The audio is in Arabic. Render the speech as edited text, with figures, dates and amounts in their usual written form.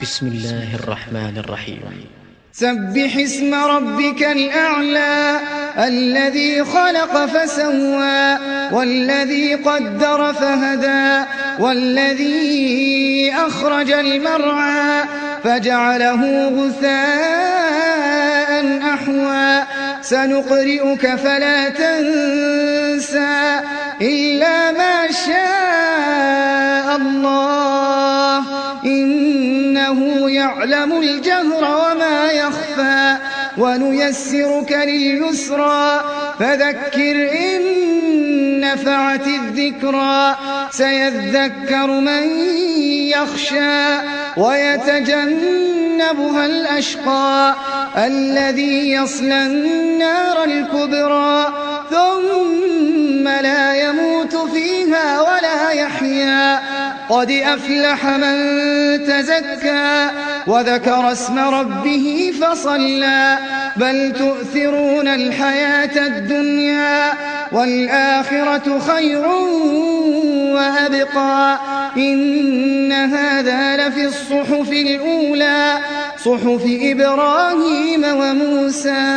بسم الله الرحمن الرحيم. سبح اسم ربك الأعلى الذي خلق فسوى والذي قدر فهدى والذي أخرج المرعى فجعله غثاء أحوى سنقرئك فلا تنسى إلا ما شاء الله إنه يعلم الجهر وما يخفى ونيسرك لليسرى فذكر إن نفعت الذكرى سيذكر من يخشى ويتجنبها الأشقى الذي يصلى النار الكبرى ثم لا يموت فيها ولا يحيا قد أفلح من تزكى وذكر اسم ربه فصلى بل تؤثرون الحياة الدنيا والآخرة خير وأبقى إن هذا لفي الصحف الأولى صحف إبراهيم وموسى.